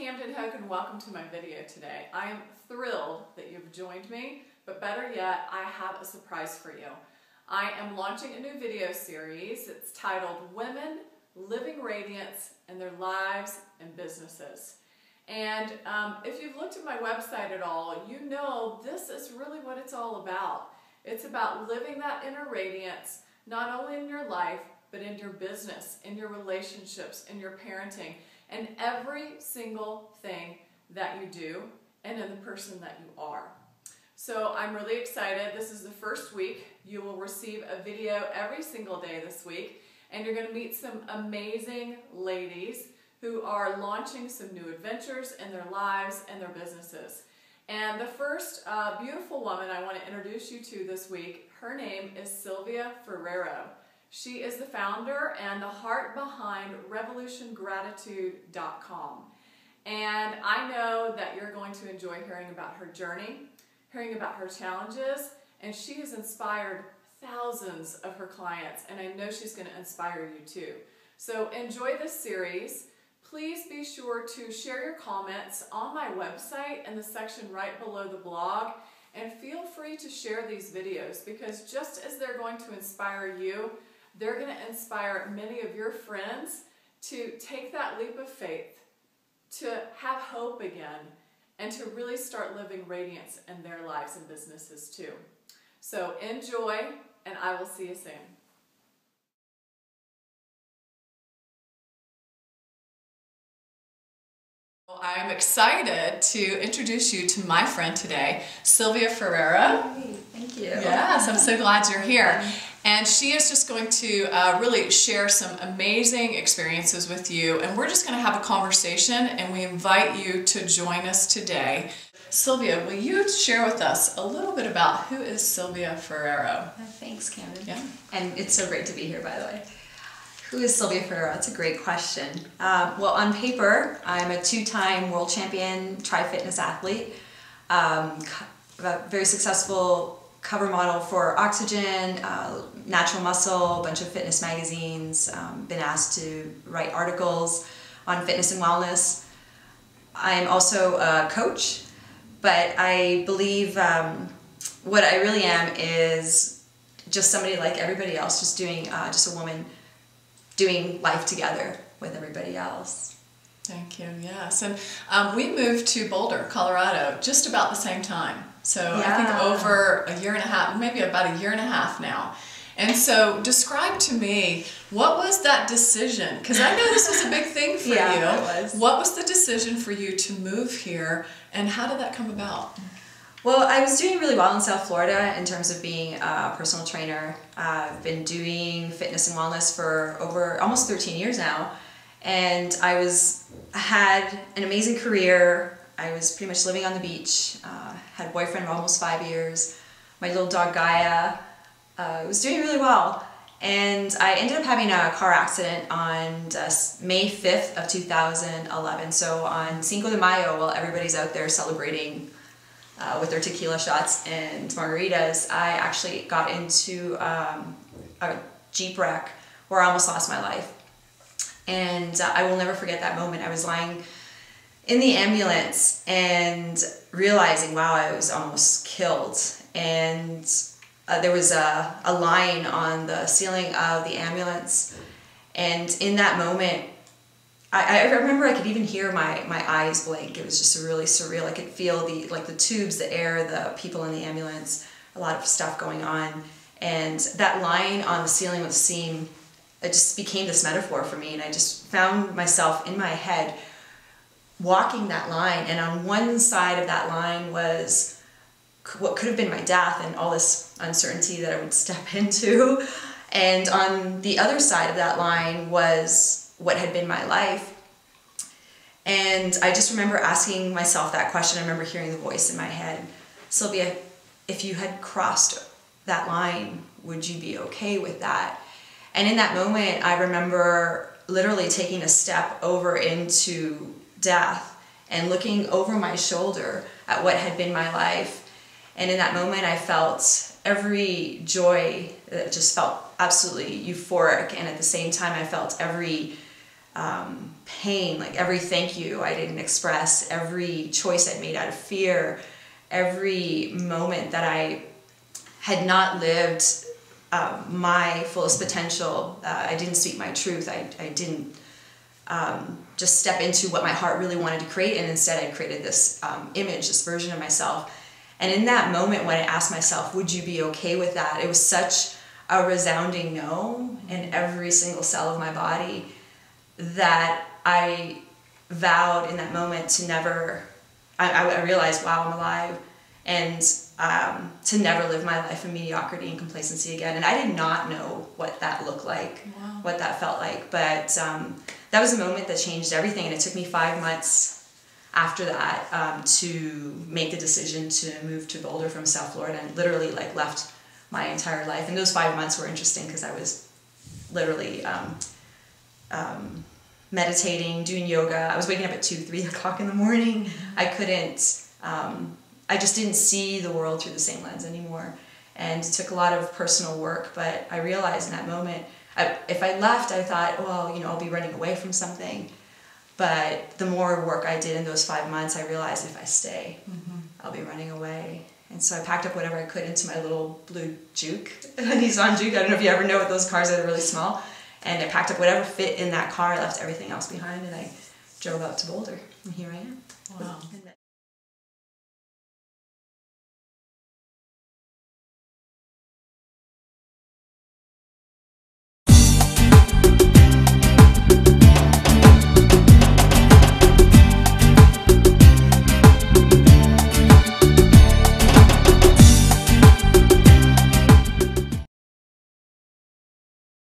Camden Hoke and welcome to my video today. I am thrilled that you've joined me, but better yet, I have a surprise for you. I am launching a new video series. It's titled Women Living Radiance in Their Lives and Businesses. And if you've looked at my website at all, you know this is really what it's all about. It's about living that inner radiance, not only in your life, but in your business, in your relationships, in your parenting, and every single thing that you do, and in the person that you are. So I'm really excited. This is the first week. You will receive a video every single day this week, and you're going to meet some amazing ladies who are launching some new adventures in their lives and their businesses. And the first beautiful woman I want to introduce you to this week, her name is Sylvia Ferrero. She is the founder and the heart behind revolutiongratitude.com. And I know that you're going to enjoy hearing about her journey, hearing about her challenges, and she has inspired thousands of her clients, and I know she's going to inspire you too. So enjoy this series. Please be sure to share your comments on my website in the section right below the blog, and feel free to share these videos because just as they're going to inspire you, they're going to inspire many of your friends to take that leap of faith, to have hope again, and to really start living radiance in their lives and businesses too. So enjoy, and I will see you soon. Well, I'm excited to introduce you to my friend today, Sylvia Ferrero. Hey, thank you. Yes, I'm so glad you're here. And she is just going to really share some amazing experiences with you, and we're just going to have a conversation, and we invite you to join us today. Sylvia, will you share with us a little bit about who is Sylvia Ferrero? Thanks, Camden. Yeah. And it's so great to be here, by the way. Who is Sylvia Ferrero? That's a great question. Well, on paper, I'm a two-time world champion tri-fitness athlete, a very successful cover model for Oxygen, Natural Muscle, a bunch of fitness magazines, been asked to write articles on fitness and wellness. I'm also a coach, but I believe what I really am is just somebody like everybody else, just doing, just a woman doing life together with everybody else. Thank you, yes. And we moved to Boulder, Colorado, just about the same time. So yeah. I think over a year and a half, maybe about a year and a half now. And so describe to me, what was that decision? Because I know this was a big thing for you. It was. What was the decision for you to move here, and how did that come about? Well, I was doing really well in South Florida in terms of being a personal trainer. I've been doing fitness and wellness for over almost 13 years now. And I had an amazing career. I was pretty much living on the beach, had a boyfriend for almost 5 years. My little dog Gaia was doing really well. And I ended up having a car accident on May 5th of 2011. So on Cinco de Mayo, while everybody's out there celebrating with their tequila shots and margaritas, I actually got into a Jeep wreck where I almost lost my life. And I will never forget that moment. I was lying in the ambulance and realizing, wow, I was almost killed. And there was a line on the ceiling of the ambulance. And in that moment, I remember I could even hear my eyes blink. It was just really surreal. I could feel the tubes, the air, the people in the ambulance, a lot of stuff going on. And that line on the ceiling with the seam, it just became this metaphor for me, and I just found myself in my head walking that line, and on one side of that line was what could have been my death and all this uncertainty that I would step into, and on the other side of that line was what had been my life. And I just remember asking myself that question. I remember hearing the voice in my head, Sylvia, if you had crossed that line, would you be okay with that? And in that moment, I remember literally taking a step over into death and looking over my shoulder at what had been my life. And in that moment, I felt every joy that just felt absolutely euphoric. And at the same time, I felt every pain, like every thank you I didn't express, every choice I made out of fear, every moment that I had not lived my fullest potential. I didn't speak my truth. I didn't just step into what my heart really wanted to create, and instead I created this image, this version of myself. And in that moment when I asked myself, would you be okay with that? It was such a resounding no in every single cell of my body that I vowed in that moment to never, I realized, wow, I'm alive, and to never live my life in mediocrity and complacency again. And I did not know what that looked like, wow, what that felt like, but that was a moment that changed everything. And it took me 5 months after that to make the decision to move to Boulder from South Florida, and literally like left my entire life. And those 5 months were interesting because I was literally meditating, doing yoga. I was waking up at 2, 3 o'clock in the morning. I couldn't, I just didn't see the world through the same lens anymore. And it took a lot of personal work, but I realized in that moment, if I left, I thought, well, you know, I'll be running away from something. But the more work I did in those 5 months, I realized if I stay, I'll be running away. And so I packed up whatever I could into my little blue Juke, a Nissan Juke. I don't know if you ever know what those cars are, they're really small. And I packed up whatever fit in that car, left everything else behind, and I drove out to Boulder. And here I am. Wow.